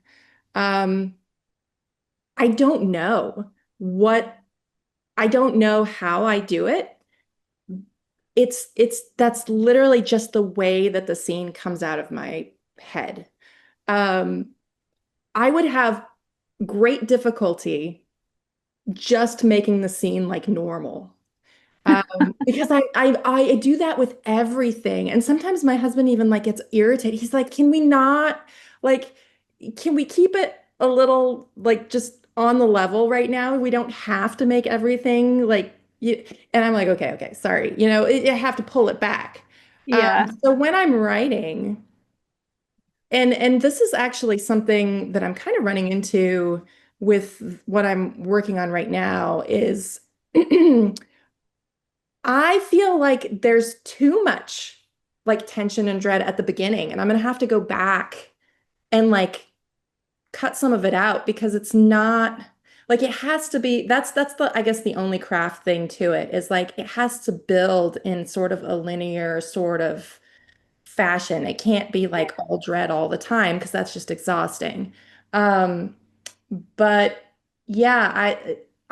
Um, I don't know what, I don't know how I do it. That's literally just the way that the scene comes out of my head. Um, I would have great difficulty just making the scene like normal. Because I do that with everything. And sometimes my husband even like gets irritated. He's like, can we not like can we keep it a little like just on the level right now? We don't have to make everything like you and I'm like, okay, sorry. I have to pull it back. Yeah. So when I'm writing, and this is actually something that I'm kind of running into with what I'm working on right now is I feel like there's too much like tension and dread at the beginning, and I'm gonna have to go back and like cut some of it out because it's not like it has to be that's the I guess the only craft thing to it is like it has to build in sort of a linear sort of fashion. It can't be like all dread all the time because that's just exhausting. Um, but yeah,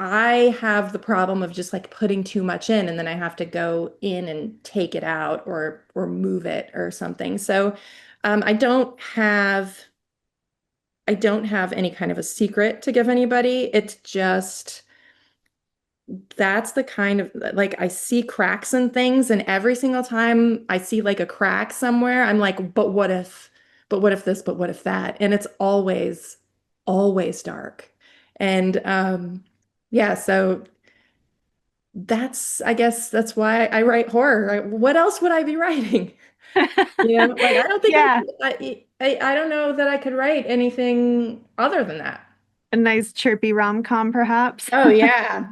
I have the problem of just like putting too much in and then I have to go in and take it out or move it or something. So I don't have any kind of a secret to give anybody. It's just that's the kind of like I see cracks in things, and every single time I see like a crack somewhere, I'm like, but what if this, but what if that? And it's always dark. And yeah, so I guess that's why I write horror. What else would I be writing? You know, like I don't think Yeah, I don't know that I could write anything other than that. a nice chirpy rom-com, perhaps. Oh yeah.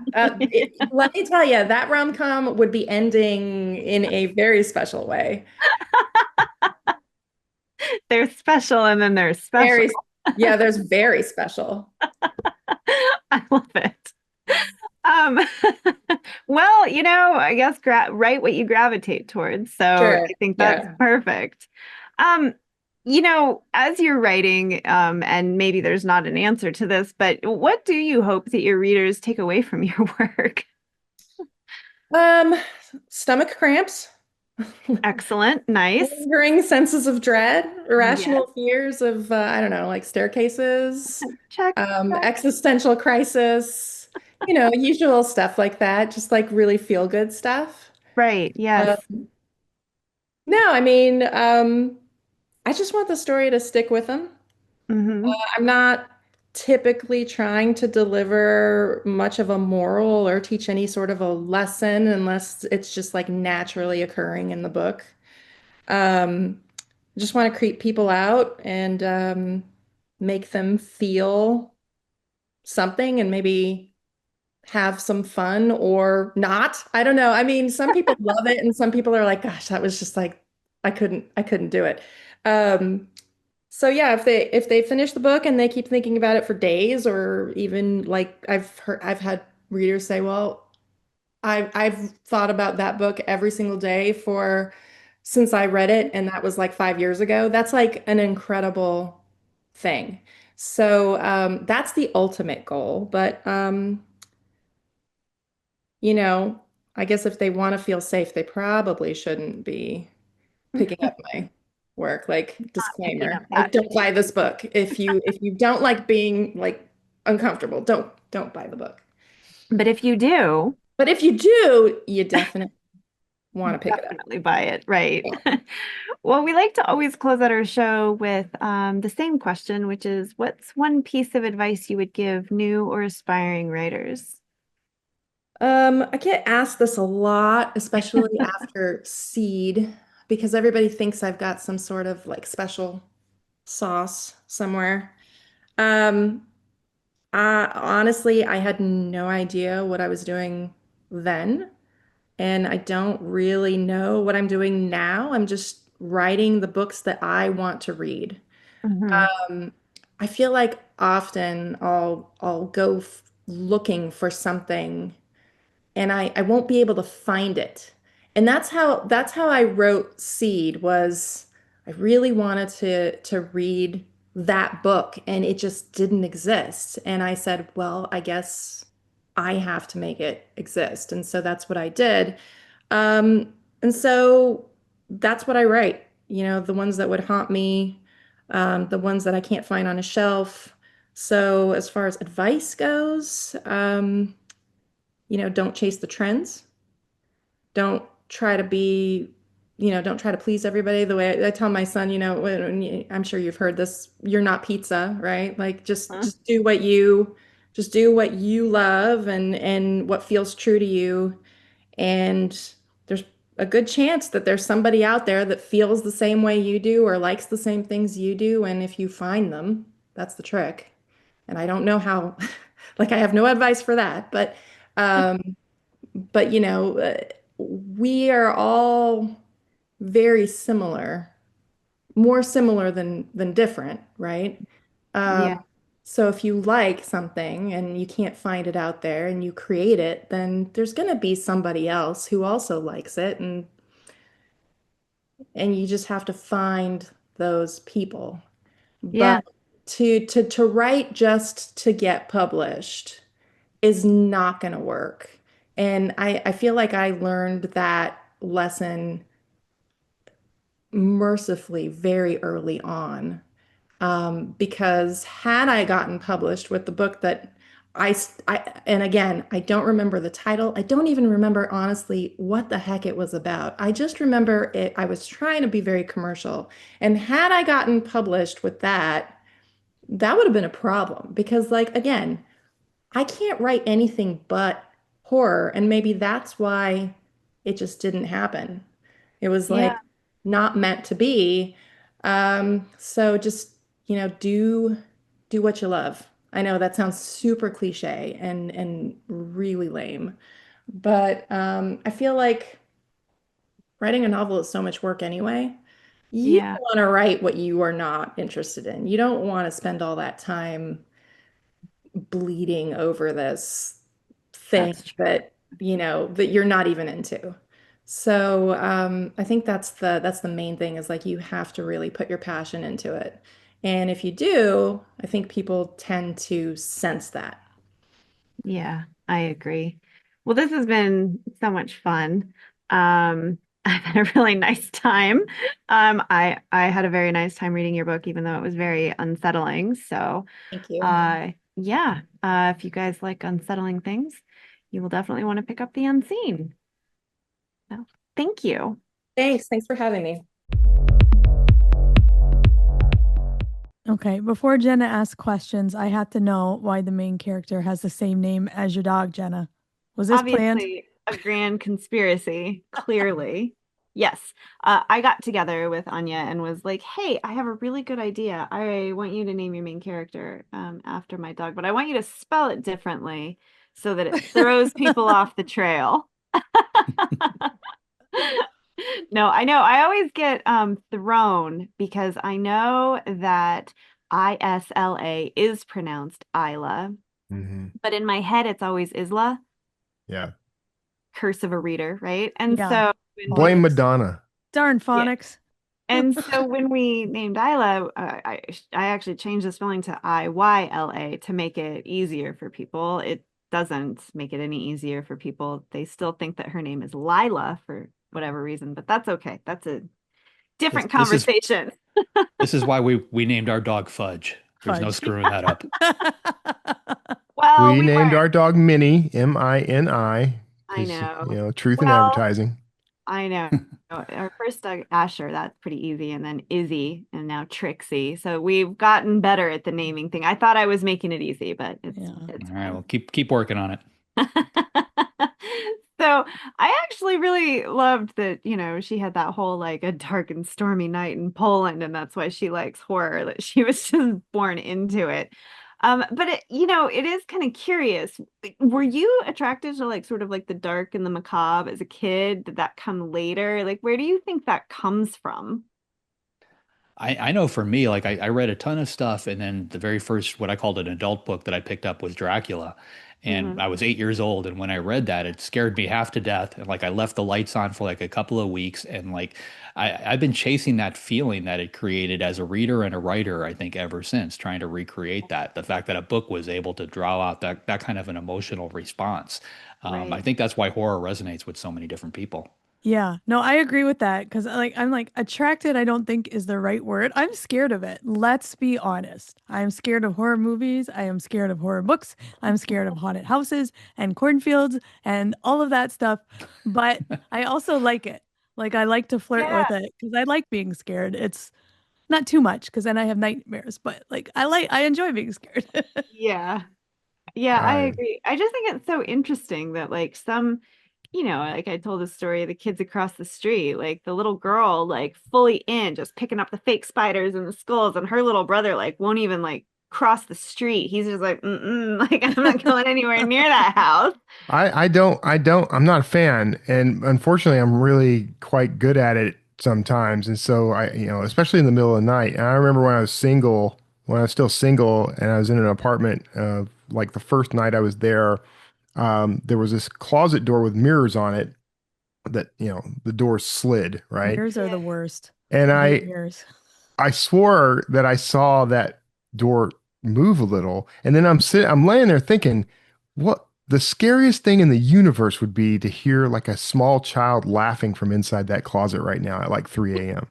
Let me tell you, that rom-com would be ending in a very special way. They're special and then they're special. Very, yeah, there's very special. I love it. Um, well, I guess write what you gravitate towards. So I Sure. think that's Yeah. perfect. Um, as you're writing, and maybe there's not an answer to this, but what do you hope that your readers take away from your work? Um, Stomach cramps, Excellent. Nice. lingering senses of dread, Yes. irrational fears of I don't know, like staircases, Check. Check. existential crisis, usual stuff like that, just like really feel good stuff. Right. Yes. Uh, no, I mean, I just want the story to stick with them. Hmm. I'm not typically trying to deliver much of a moral or teach any sort of a lesson unless it's just like naturally occurring in the book. Um, just want to creep people out and make them feel something and maybe have some fun or not. I don't know. I mean, some people love it and some people are like, gosh, that was just like I couldn't do it. Um, so yeah, if they finish the book and they keep thinking about it for days or even like I've had readers say, well, I've thought about that book every single day for since I read it, and that was like 5 years ago. That's like an incredible thing. So that's the ultimate goal. But you know, I guess if they want to feel safe, they probably shouldn't be picking up my work. Like Picking up disclaimer, like that. don't buy this book. If you don't like being like uncomfortable, don't buy the book. But if you do, But if you do, you definitely want to pick it up. definitely buy it. Right. Yeah. Well, we like to always close out our show with the same question, which is what's one piece of advice you would give new or aspiring writers? I get asked this a lot, especially after Seed, because everybody thinks I've got some sort of like special sauce somewhere. Um, honestly, I had no idea what I was doing then, and I don't really know what I'm doing now. I'm just writing the books that I want to read. Hmm. Um, I feel like often I'll go looking for something and I won't be able to find it. And that's how I wrote Seed was I really wanted to read that book and it just didn't exist. And I said, well, I guess I have to make it exist. And so that's what I did. And so that's what I write, the ones that would haunt me, the ones that I can't find on a shelf. So as far as advice goes, don't chase the trends. Don't try to be, don't try to please everybody the way I tell my son, I'm sure you've heard this, you're not pizza, right? Like Huh? just do what you love and what feels true to you. And there's a good chance that there's somebody out there that feels the same way you do or likes the same things you do. And if you find them, that's the trick. And I don't know how, like I have no advice for that, um, but we are all very similar, more similar than different, right? Um, Yeah. so if you like something and you can't find it out there and you create it, then there's going to be somebody else who also likes it, and you just have to find those people. Yeah. But to write just to get published is not going to work. And I feel like I learned that lesson mercifully very early on. Because had I gotten published with the book that and again, I don't remember the title. I don't even remember honestly what the heck it was about. I just remember it. I was trying to be very commercial. And had I gotten published with that, that would have been a problem because, like, again, I can't write anything but horror. And maybe that's why it just didn't happen. It was like Yeah. not meant to be. So just, do what you love. I know that sounds super cliche and really lame, but I feel like writing a novel is so much work anyway. You Yeah. don't want to write what you are not interested in. You don't want to spend all that time bleeding over this thing That's true. that you're not even into. So I think that's the main thing is like you have to really put your passion into it. And if you do, I think people tend to sense that. Yeah, I agree. Well, this has been so much fun. I've had a really nice time. I had a very nice time reading your book, even though it was very unsettling. So, Thank you. yeah, if you guys like unsettling things, you will definitely want to pick up The Unseen. So, thank you. Thanks. Thanks for having me. Okay, before Jenna asks questions, I have to know why the main character has the same name as your dog, Jenna. Was this planned? Obviously, a grand conspiracy, clearly. Yes. I got together with Anya and was like, hey, I have a really good idea. I want you to name your main character after my dog, but I want you to spell it differently so that it throws people off the trail. No, I know. I always get thrown because I know that Isla is pronounced Isla, Hmm. but in my head it's always Isla. Yeah. Curse of a reader, right? And Yeah, so Blame phonics. Madonna. Darn yeah, phonics. and so when we named Isla, I actually changed the spelling to Iyla to make it easier for people. It doesn't make it any easier for people. They still think that her name is Lila for whatever reason, but that's okay. That's a This, different this is conversation. this is why we named our dog Fudge. There's no Fudge. screwing that up. Well, We we named weren't. our dog Minnie, Mini, I because, know. truth in Well, advertising. I know. Our first dog, Asher, that's pretty easy. And then Izzy, and now Trixie. So we've gotten better at the naming thing. I thought I was making it easy, but Yeah. it's All right, fine. well, keep working on it. So I actually really loved that, she had that whole like a dark and stormy night in Poland, and that's why she likes horror, that she was just born into it. But it is kind of curious. Were you attracted to like sort of like the dark and the macabre as a kid? Did that come later? Like, where do you think that comes from? I know for me, like I read a ton of stuff, and then the very first what I called an adult book that I picked up was Dracula. And Hmm. I was 8 years old, and when I read that, it scared me half to death. And like I left the lights on for like a couple of weeks, and like I've been chasing that feeling that it created as a reader and a writer, I think, ever since, trying to recreate that. The fact that a book was able to draw out that kind of an emotional response. I Right. think that's why horror resonates with so many different people. Yeah, no, I agree with that because I'm like attracted, I don't think is the right word. I'm scared of it. Let's be honest. I'm scared of horror movies. I am scared of horror books. I'm scared of haunted houses and cornfields and all of that stuff. But I also like it. Like I like to flirt Yeah. with it because I like being scared. It's not too much because then I have nightmares, but like I enjoy being scared. Yeah. Yeah, I I agree. I just think it's so interesting that like like I told the story of the kids across the street, like the little girl, like fully in, just picking up the fake spiders and the skulls, and her little brother, like, won't even like cross the street. He's just like, mm-mm, like, I'm not going anywhere near that house. I'm not a fan, and unfortunately, I'm really quite good at it sometimes. And so especially in the middle of the night. And I remember when I was still single, and I was in an apartment. Like the first night I was there, there was this closet door with mirrors on it that the door slid, right? Mirrors are Yeah. the worst. And I hate I mirrors. I swore that I saw that door move a little, and then I'm laying there thinking, what the scariest thing in the universe would be to hear like a small child laughing from inside that closet right now at like 3 a.m.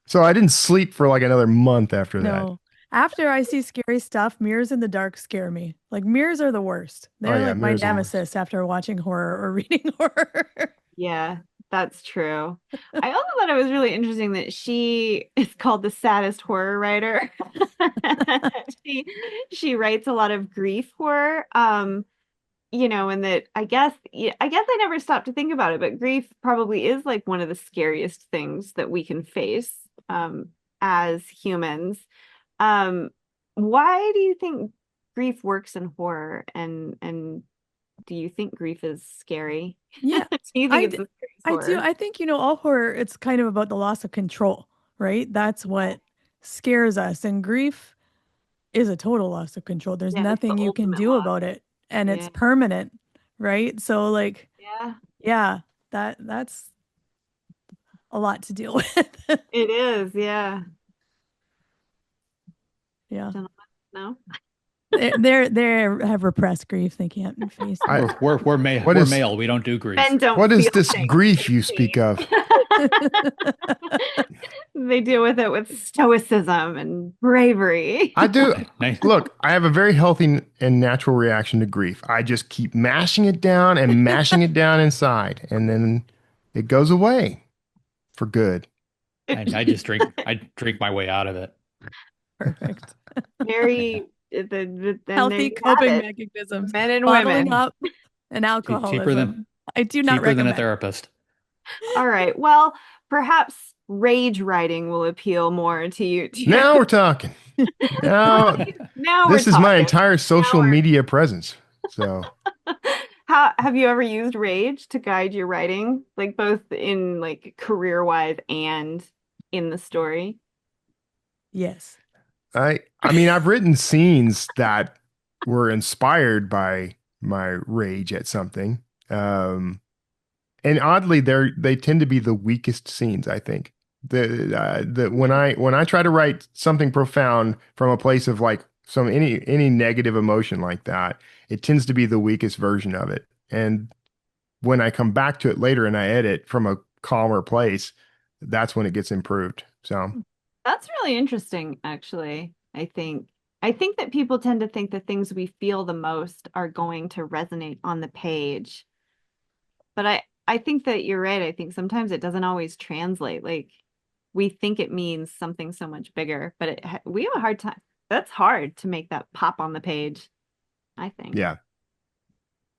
So I didn't sleep for like another month after that. No. After I see scary stuff, mirrors in the dark scare me. Like mirrors are the worst. Oh They're yeah, like my mirrors are worse. nemesis after watching horror or reading horror. Yeah, that's true. I also thought it was really interesting that she is called the saddest horror writer. She she writes a lot of grief horror. And that I guess yeah, I guess I never stopped to think about it, but grief probably is like one of the scariest things that we can face as humans. Um, why do you think grief works in horror and do you think grief is scary? Yeah, Do you I, think it's d- the scariest I do. horror? I think, all horror, it's kind of about the loss of control, right? That's what scares us. And grief is a total loss of control. There's Yeah, it's the nothing you can ultimate do loss. about it, and it's Yeah. permanent, right? So like, Yeah, yeah, that's a lot to deal with. it is. Yeah. Yeah. Gentlemen, no? They have repressed grief. They can't face it. I- We're male. What We're is- male. We don't do grief. Men don't What is feel this things. grief you speak of? They deal with it with stoicism and bravery. I do. Nice. Look, I have a very healthy and natural reaction to grief. I just keep mashing it down and mashing it down inside, and then it goes away for good. I drink my way out of it. Perfect. Very then there Healthy you have coping it. mechanisms. Men and Bottling women. up and alcoholism. Cheaper than I do not cheaper than recommend. a therapist. All right. Well, perhaps rage writing will appeal more to you. Now we're talking. Now, Now this we're is my talking. entire social we're- media presence. So How have you ever used rage to guide your writing, like both in like career-wise and in the story? Yes. I mean, I've written scenes that were inspired by my rage at something. And oddly, they tend to be the weakest scenes, I think. When I try to write something profound from a place of like any negative emotion like that, it tends to be the weakest version of it. And when I come back to it later and I edit from a calmer place, that's when it gets improved. So That's really interesting, actually. I think that people tend to think the things we feel the most are going to resonate on the page. But I think that you're right. I think sometimes it doesn't always translate. Like we think it means something so much bigger, but we have a hard time. That's hard to make that pop on the page, I think. yeah,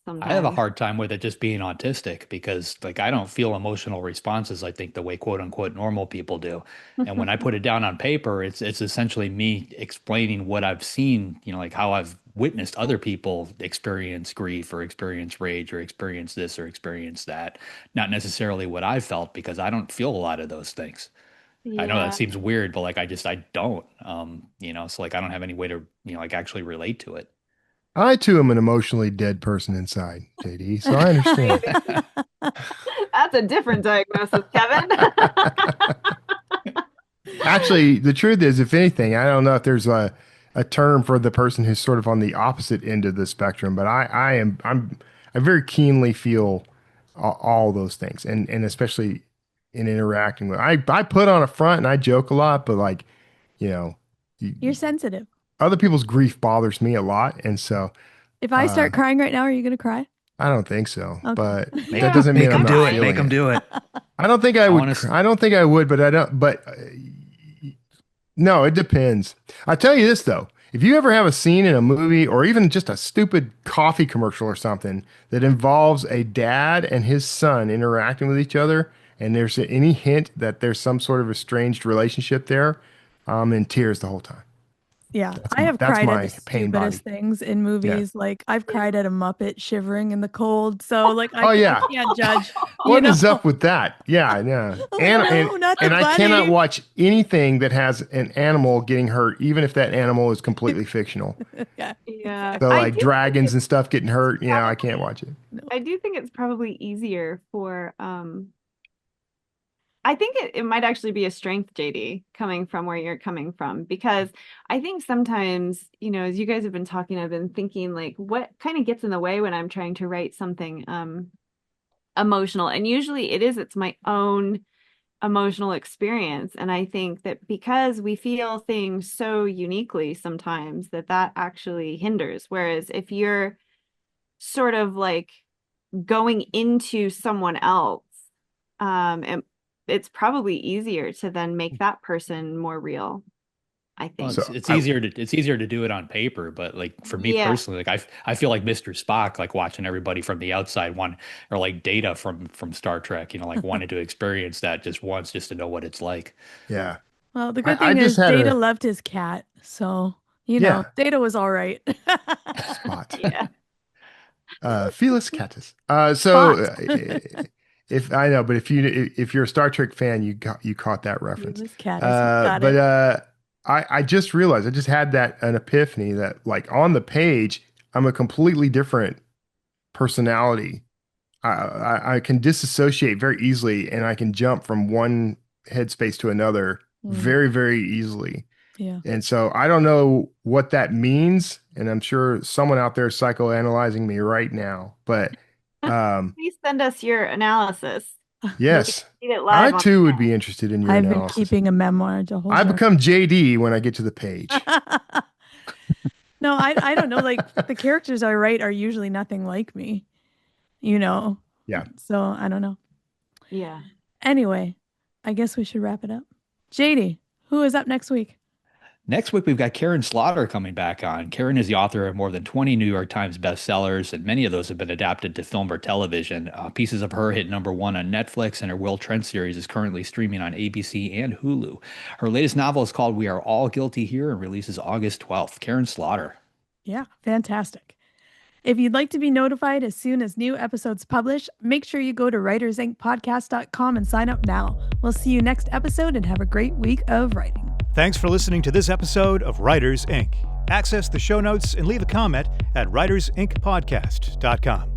I have a Sometimes. hard time with it just being autistic because like I don't feel emotional responses I think the way quote unquote normal people do. And when I put it down on paper, it's essentially me explaining what I've seen, like how I've witnessed other people experience grief or experience rage or experience this or experience that, not necessarily what I felt because I don't feel a lot of those things. I know Yeah. that seems weird, but like I don't so like I don't have any way to, like actually relate to it. I too am an emotionally dead person inside, JD. So I understand. That's a different diagnosis, Kevin. Actually, the truth is, if anything, I don't know if there's a term for the person who's sort of on the opposite end of the spectrum, but I very keenly feel all those things, and especially in interacting with. I put on a front and I joke a lot, but like, You're sensitive. other people's grief bothers me a lot, and so If I start crying right now, are you going to cry? I don't think so. Okay. But Yeah. that doesn't mean Make I'm them not do it. feeling Make them do it. I don't think I would. wanna I don't think I would, but I don't. But no, it depends. I tell you this though: if you ever have a scene in a movie, or even just a stupid coffee commercial or something that involves a dad and his son interacting with each other, and there's any hint that there's some sort of estranged relationship there, I'm in tears the whole time. Yeah, I have that's cried my at the pain stupidest body. things in movies. Like I've cried at a Muppet shivering in the cold. So like Oh, yeah. I can't judge. What you is know? up with that? Yeah, yeah. No, not the and I cannot bunny. watch anything that has an animal getting hurt, even if that animal is completely fictional. Yeah. Yeah. So I like do dragons and stuff getting hurt, I can't watch it. I do think it's probably easier for I think it might actually be a strength, JD, coming from where you're coming from, because I think sometimes, as you guys have been talking, I've been thinking like what kind of gets in the way when I'm trying to write something emotional. And usually it's my own emotional experience. And I think that because we feel things so uniquely sometimes, that actually hinders. Whereas if you're sort of like going into someone else, it's probably easier to then make that person more real, I think. Well, it's easier to do it on paper, but like for me personally, like I feel like Mr. Spock, like watching everybody from the outside or like Data from Star Trek, like wanted to experience that just once, just to know what it's like. Yeah. Well, the good thing is Data loved his cat, so Data was all right. Spot. Yeah. Felis catus. If I know, but if you're a Star Trek fan, you caught that reference. Felis catus. I just realized, I just had an epiphany that like on the page, I'm a completely different personality. I can disassociate very easily, and I can jump from one headspace to another very, very easily. Yeah. And so I don't know what that means, and I'm sure someone out there is psychoanalyzing me right now, but please send us your analysis. Yes. I too would be interested in your analysis. I've been keeping a memoir to hold. I become JD when I get to the page. No, I don't know. Like the characters I write are usually nothing like me, Yeah. So I don't know. Yeah. Anyway, I guess we should wrap it up. JD, who is up next week? Next week, we've got Karen Slaughter coming back on. Karen is the author of more than 20 New York Times bestsellers, and many of those have been adapted to film or television. Pieces of her hit #1 on Netflix, and her Will Trent series is currently streaming on ABC and Hulu. Her latest novel is called We Are All Guilty Here and releases August 12th. Karen Slaughter. Yeah, fantastic. If you'd like to be notified as soon as new episodes publish, make sure you go to writersincpodcast.com and sign up now. We'll see you next episode and have a great week of writing. Thanks for listening to this episode of Writers Inc. Access the show notes and leave a comment at writersincpodcast.com.